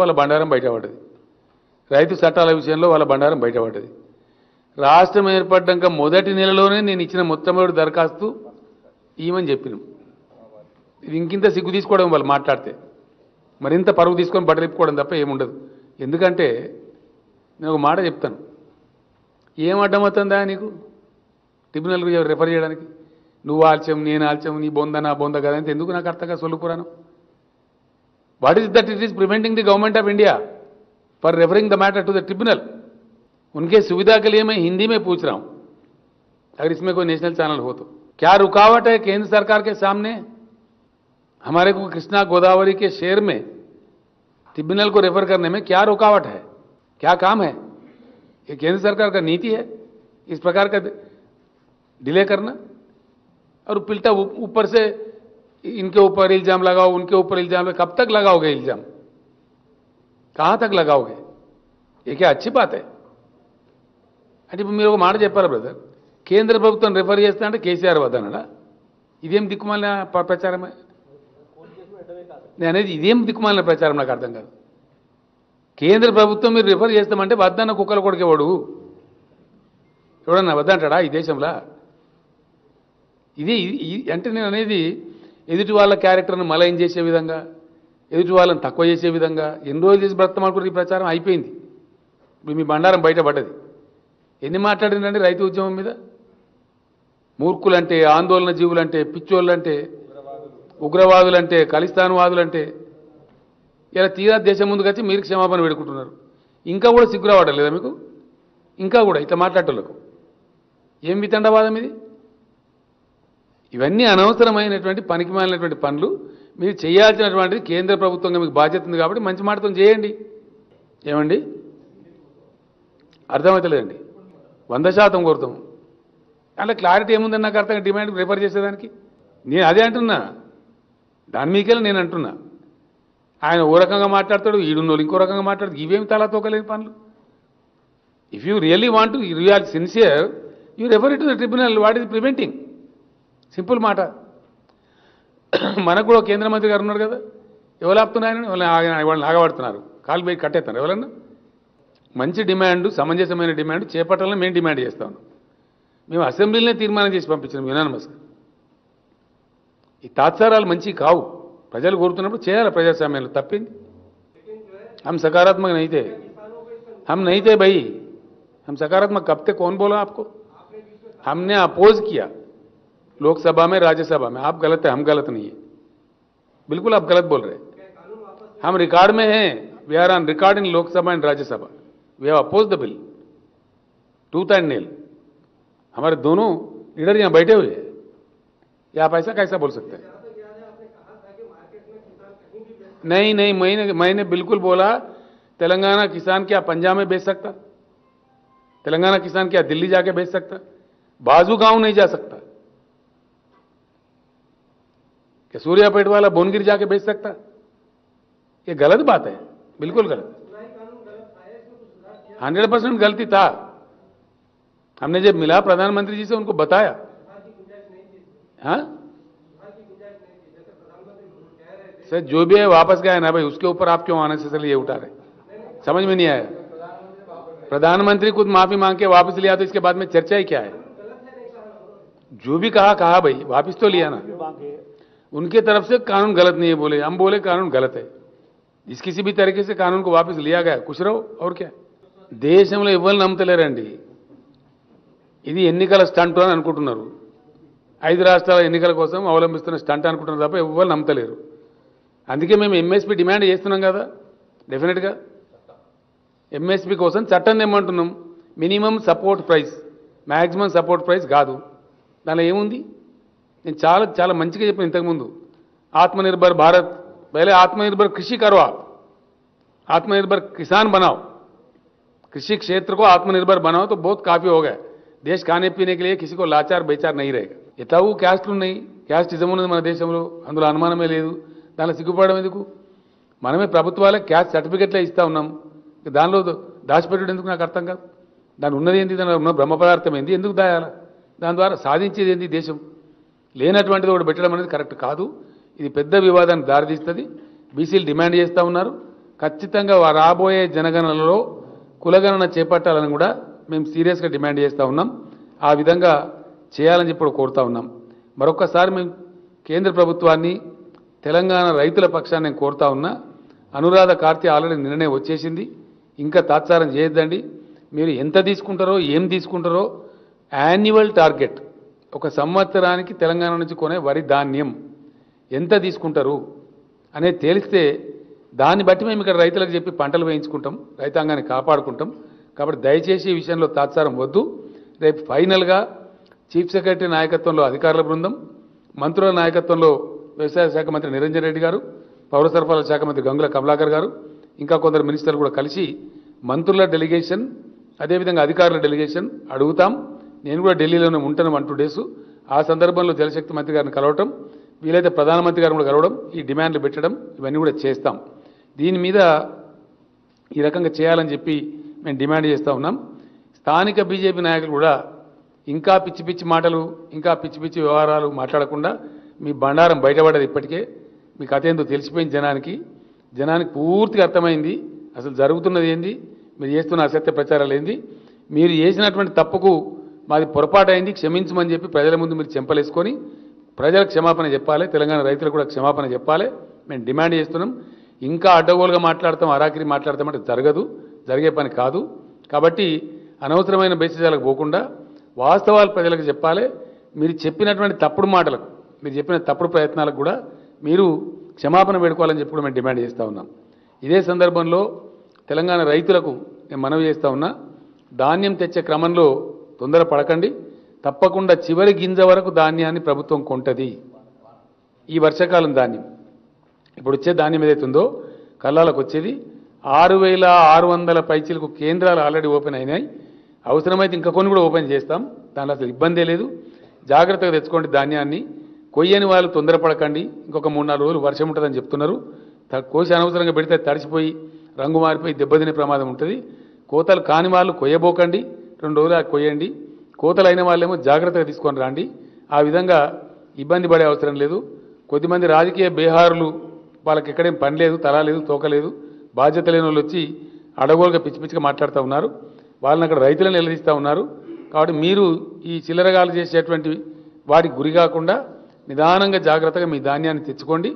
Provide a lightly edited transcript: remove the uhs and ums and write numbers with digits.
వాళ్ళ బండారం బయటపడ్డది, రైతు చట్టాల విషయంలో వాళ్ళ బండారం బయటపడ్డది. రాష్ట్రం ఏర్పడ్డాక మొదటి నెలలోనే నేను ఇచ్చిన మొట్టమొదటి దరఖాస్తు ఇవ్వమని చెప్పినాం. ఇది ఇంకింత సిగ్గు తీసుకోవడం వాళ్ళు మాట్లాడితే, మరింత పరుగు తీసుకొని బట్టలిప్పుకోవడం తప్ప ఏముండదు. ఎందుకంటే నేను ఒక మాట చెప్తాను, ఏం అడ్డమవుతుందా నీకు ట్రిబ్యునల్కి రెఫర్ చేయడానికి? నువ్వు ఆల్చం, నేను ఆల్చం, నీ బొంద నా బొంద కదా అంటే ఎందుకు నాకు అర్థంగా సొల్లుపురాను? What is that it is preventing the government of India for referring the matter to the tribunal? उनके सुविधा के लिए मैं हिंदी में पूछ रहा हूं, अगर इसमें कोई नेशनल चैनल हो तो। क्या रुकावट है केंद्र सरकार के सामने? हमारे को कृष्णा गोदावरी के शेर में ट्रिब्यूनल को रेफर करने में क्या रुकावट है? क्या काम है? ये केंद्र सरकार का नीति है इस प्रकार का डिले करना? और पिल्टा ऊपर से इनके ऊपर इल्जाम लगाओ, उनके ऊपर इल्जाम लगाओ। कब तक लगाओगे इल्जाम? कहां तक लगाओगे? ये क्या अच्छी बात है? అంటే ఇప్పుడు మీరు ఒక మాట చెప్పారా బ్రదర్, కేంద్ర ప్రభుత్వం రెఫర్ చేస్తా అంటే కేసీఆర్ వద్దనడా? ఇదేం దిక్కుమాలిన ప్రచారమే? నేను అనేది ఇదేం దిక్కుమాలిన ప్రచారం నాకు అర్థం కాదు. కేంద్ర ప్రభుత్వం మీరు రిఫర్ చేస్తామంటే వద్దన్న కుక్కలు కొడుకేవాడు ఎవడన్నా వద్దంటాడా ఈ దేశంలో? ఇది అంటే నేను అనేది ఎదుటి వాళ్ళ క్యారెక్టర్ను మలైన్ చేసే విధంగా, ఎదుటి వాళ్ళని తక్కువ చేసే విధంగా ఎన్ని రోజులు చేసి బ్రతమాడుకుంటే ఈ ప్రచారం అయిపోయింది. ఇప్పుడు మీ బండారం బయటపడ్డది. ఎన్ని మాట్లాడిందండి రైతు ఉద్యమం మీద? మూర్ఖులంటే, ఆందోళన జీవులంటే, పిచ్చోళ్ళంటే, ఉగ్రవాదులంటే, ఖలిస్తాన్వాదులంటే, ఇలా తీరా దేశం ముందుకు వచ్చి మీరు క్షమాపణ వేడుకుంటున్నారు. ఇంకా కూడా సిగ్గు రావడం లేదా మీకు? ఇంకా కూడా ఇట్లా మాట్లాడేటోళ్ళకు ఏం వితండవాదం ఇది? ఇవన్నీ అనవసరమైనటువంటి పనికిమాలినటువంటి పనులు. మీరు చేయాల్సినటువంటిది కేంద్ర ప్రభుత్వంగా మీకు బాధ్యత ఉంది కాబట్టి మంచి మాటతో చేయండి. ఏమండి అర్థమవుతలేదండి? 100% కోరుతాము. అలా క్లారిటీ ఏముందని నాకు అర్థంగా డిమాండ్ రిఫర్ చేసేదానికి నేను అదే అంటున్నా. దాని మీకెళ్ళి నేను అంటున్నా, ఆయన ఓ రకంగా మాట్లాడతాడు, ఈడున్నోళ్ళు ఇంకో రకంగా మాట్లాడతాడు. ఇవేమి తలా తోకలేని పనులు. If you really want to, you are sincere, you refer it to the tribunal. What is preventing? Simple మాట. మనకు కూడా కేంద్ర మంత్రి గారు ఉన్నారు కదా, ఎవరు ఆపుతున్నాయని వాళ్ళని ఆగబడుతున్నారు, కాలు బయట కట్టేస్తున్నారు. ఎవరన్నా మంచి డిమాండ్, సమంజసమైన డిమాండ్ చేపట్టాలని మేము డిమాండ్ చేస్తాం. మేము అసెంబ్లీలోనే తీర్మానం చేసి పంపించినాం యునానిమస్గా. ఈ తాత్సారాలు మంచి కావు. ప్రజలు కోరుతున్నప్పుడు చేయాలి ప్రజాస్వామ్యంలో. తప్పింది. हम सकारात्मक नहीं थे, हम नहीं थे भाई. हम सकारात्मक कब थे? कौन बोला आपको? हमने अपोज किया लोकसभा में, राज्यसभा में. आप गलत है, हम गलत नहीं है. बिल्कुल आप गलत बोल रहे हैं. हम रिकॉर्ड में हैं, we are on record in Lok Sabha and Rajya Sabha. We have oppose the bill tooth and nail. हमारे दोनों लीडर यहाँ बैठे हुए हैं. या आप ऐसा कैसा बोल सकते हैं? नहीं नहीं, मैंने बिल्कुल बोला तेलंगाना किसान क्या पंजाब में बेच सकता? तेलंगाना किसान क्या दिल्ली जाके बेच सकता? बाजू गांव नहीं जा सकता? क्या सूर्यापेट वाला बोनगिर जाके बेच सकता? ये गलत बात है, बिल्कुल गलत. 100% गलती था. हमने जब मिला प्रधानमंत्री जी से उनको बताया. हाँ सर, जो भी है वापस गया ना भाई, उसके ऊपर आप क्यों अननेसेसरी ये उठा रहे? समझ में नहीं आया. प्रधानमंत्री खुद माफी मांग के वापस लिया तो इसके बाद में चर्चा ही क्या है? जो भी कहा भाई, वापस तो लिया ना. उनके तरफ से कानून गलत नहीं है बोले, हम बोले कानून गलत है. जिस किसी भी तरीके से कानून को वापस लिया गया, कुछ रहो और क्या. దేశంలో ఎవరు నమ్మతలేరండి. ఇది ఎన్నికల స్టంట్ అని అనుకుంటున్నారు. 5 రాష్ట్రాల ఎన్నికల కోసం అవలంబిస్తున్న స్టంట్ అనుకుంటున్నారు తప్ప ఎవరు నమ్మతలేరు. అందుకే మేము ఎంఎస్పీ డిమాండ్ చేస్తున్నాం కదా. డెఫినెట్గా ఎంఎస్పీ కోసం చట్టం ఏమంటున్నాం? Minimum support price, maximum support price కాదు. దానిలో ఏముంది? నేను చాలా చాలా మంచిగా చెప్పాను ఇంతకుముందు. आत्मनिर्भर भारत, पहले आत्मनिर्भर कृषि करो, आप आत्मनिर्भर किसान बनाओ, कृषि क्षेत्र को आत्मनिर्भर बनाओ तो बहुत काफी हो गया. देश खाने पीने के लिए किसी को लाचार बेचार नहीं रहेगा. ఎట్లాగూ క్యాస్ట్లు ఉన్నాయి, క్యాస్టిజం ఉన్నది మన దేశంలో, అందులో అనుమానమే లేదు. దానిలో సిగ్గుపడడం ఎందుకు? మనమే ప్రభుత్వాలే క్యాస్ట్ సర్టిఫికెట్లే ఇస్తా ఉన్నాం. దానిలో దాచిపెట్టడం ఎందుకు నాకు అర్థం కాదు. దాని ఉన్నది ఏంటి, దాని ఉన్న బ్రహ్మ పదార్థం ఏంటి, ఎందుకు దాయాల? దాని ద్వారా సాధించేది ఏంటి? దేశం లేనటువంటిది ఒకటి పెట్టడం అనేది కరెక్ట్ కాదు. ఇది పెద్ద వివాదానికి దారితీస్తుంది. బీసీలు డిమాండ్ చేస్తూ ఉన్నారు. ఖచ్చితంగా రాబోయే జనగణనలో కులగణన చేపట్టాలని కూడా మేము సీరియస్గా డిమాండ్ చేస్తూ ఉన్నాం. ఆ విధంగా చేయాలని చెప్పి కోరుతా ఉన్నాం. మరొకసారి మేము కేంద్ర ప్రభుత్వాన్ని తెలంగాణ రైతుల పక్షాన్ని నేను కోరుతా ఉన్నా. అనురాధ కార్తీ ఆల్రెడీ నిర్ణయం వచ్చేసింది. ఇంకా తాత్సారం చేయొద్దండి. మీరు ఎంత తీసుకుంటారో ఏం తీసుకుంటారో యాన్యువల్ టార్గెట్ ఒక సంవత్సరానికి తెలంగాణ నుంచి కొనే వరి ధాన్యం ఎంత తీసుకుంటారు అనేది తేలిస్తే దాన్ని బట్టి మేము ఇక్కడ రైతులకు చెప్పి పంటలు వేయించుకుంటాం, రైతాంగాన్ని కాపాడుకుంటాం. కాబట్టి దయచేసి ఈ విషయంలో తాత్సారం వద్దు. రేపు ఫైనల్గా చీఫ్ సెక్రటరీ నాయకత్వంలో అధికారుల బృందం, మంత్రుల నాయకత్వంలో వ్యవసాయ శాఖ మంత్రి నిరంజన్ రెడ్డి గారు, పౌర సరఫరాల శాఖ మంత్రి గంగుల కమలాకర్ గారు, ఇంకా కొందరు మినిస్టర్లు కూడా కలిసి మంత్రుల డెలిగేషన్, అదేవిధంగా అధికారుల డెలిగేషన్ అడుగుతాం. నేను కూడా ఢిల్లీలోనే ఉంటాను 1-2 డేస్. ఆ సందర్భంలో జలశక్తి మంత్రి గారిని కలవటం, వీలైతే ప్రధానమంత్రి గారిని కూడా కలవడం, ఈ డిమాండ్లు పెట్టడం, ఇవన్నీ కూడా చేస్తాం. దీని మీద ఈ రకంగా చేయాలని చెప్పి మేము డిమాండ్ చేస్తూ ఉన్నాం. స్థానిక బీజేపీ నాయకులు కూడా ఇంకా పిచ్చి పిచ్చి మాటలు, ఇంకా పిచ్చి పిచ్చి వ్యవహారాలు మాట్లాడకుండా మీ బండారం బయటపడ్డది. ఇప్పటికే మీ కథ ఏందో తెలిసిపోయింది. జనానికి పూర్తిగా అర్థమైంది అసలు జరుగుతున్నది ఏంది, మీరు చేస్తున్న అసత్య ప్రచారాలు ఏంది. మీరు చేసినటువంటి తప్పుకు మాది పొరపాటు అయింది, క్షమించమని చెప్పి ప్రజల ముందు మీరు చెంపలేసుకొని ప్రజలకు క్షమాపణ చెప్పాలి, తెలంగాణ రైతులకు కూడా క్షమాపణ చెప్పాలి. మేము డిమాండ్ చేస్తున్నాం. ఇంకా అడ్డగోలుగా మాట్లాడతాం, అరాకిరి మాట్లాడతామంటే జరగదు, జరిగే పని కాదు. కాబట్టి అనవసరమైన బేసిజాలకు పోకుండా వాస్తవాలు ప్రజలకు చెప్పాలి. మీరు చెప్పినటువంటి తప్పుడు మాటలకు, మీరు చెప్పిన తప్పుడు ప్రయత్నాలకు కూడా మీరు క్షమాపణ వేడుకోవాలని చెప్పి కూడా మేము డిమాండ్ చేస్తూ ఉన్నాం. ఇదే సందర్భంలో తెలంగాణ రైతులకు నేను మనవి చేస్తూ ఉన్నా, ధాన్యం తెచ్చే క్రమంలో తొందర పడకండి. తప్పకుండా చివరి గింజ వరకు ధాన్యాన్ని ప్రభుత్వం కొంటది. ఈ వర్షాకాలం ధాన్యం ఇప్పుడు వచ్చే ధాన్యం ఏదైతుందో కల్లాలకు వచ్చేది 6,600 పైచీలకు కేంద్రాలు ఆల్రెడీ ఓపెన్ అయినాయి. అవసరమైతే ఇంకా కొన్ని కూడా ఓపెన్ చేస్తాం. దానిలో అసలు ఇబ్బందే లేదు. జాగ్రత్తగా తెచ్చుకోండి ధాన్యాన్ని. కొయ్యని వాళ్ళు తొందరపడకండి. ఇంకొక 3-4 రోజులు వర్షం ఉంటుందని చెప్తున్నారు. కోసి అనవసరంగా పెడితే తడిసిపోయి రంగు మారిపోయి దెబ్బతినే ప్రమాదం ఉంటుంది. కోతలు కాని వాళ్ళు కొయ్యబోకండి, 2 రోజులు కొయ్యండి. కోతలు అయిన వాళ్ళేమో జాగ్రత్తగా తీసుకొని రండి. ఆ విధంగా ఇబ్బంది పడే అవసరం లేదు. కొద్దిమంది రాజకీయ బేహారులు, వాళ్ళకి ఎక్కడేం పని లేదు, తల లేదు, తోక లేదు, బాధ్యత లేని వాళ్ళు వచ్చి అడగోలుగా పిచ్చి పిచ్చిగా మాట్లాడుతూ ఉన్నారు. వాళ్ళని అక్కడ రైతులను నిలదీస్తూ ఉన్నారు. కాబట్టి మీరు ఈ చిల్లరగాలు చేసేటువంటి వాటికి గురి కాకుండా నిదానంగా జాగ్రత్తగా మీ ధాన్యాన్ని తెచ్చుకోండి.